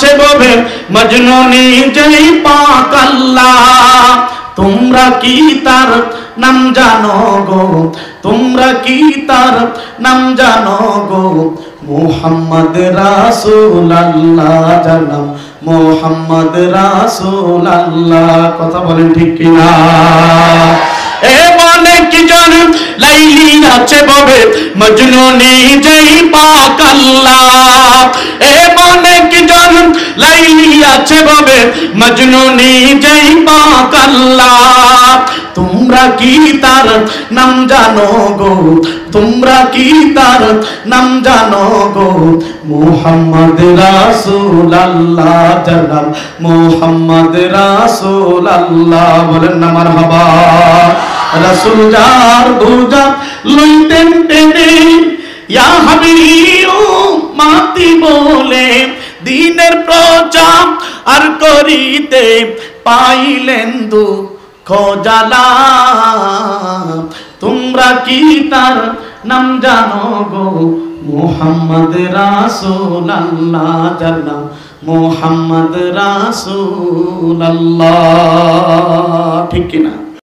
আছে ববে মজনু নিজেই পাক আল্লাহ। তোমরা কি তার নাম জানো গো, তোমরা কি তার নাম জানো গো, মুহাম্মদ রাসূলুল্লাহ জানাম মুহাম্মদ রাসূলুল্লাহ। কথা বলেন ঠিক কিনা? এ মনে কি জন লাইলি আছে ববে মজনু নিজেই পাক আল্লাহ। এ মনে কি জন লাইলি আছে ববে মজনু নিজেই পাক আল্লাহ। তোমরা কি তার নাম জানো গো, তোমরা কি তার নাম জানো গো, মুহাম্মদ রাসূলুল্লাহ জানাম মুহাম্মদ রাসূলুল্লাহ। বলেন না মারহাবা। রাসূল যার দুজা লইতেন টেনে ইয়া হাবিবু মাতি বলে, দিনের প্রচার আর করিতে পাইলেন দুঃখ জ্বালা। তোমরা কি তার নাম জানো গো, মুহাম্মদ রাসূলুল্লাহ জানাম মুহাম্মদ রাসূলুল্লাহ। ঠিক কিনা?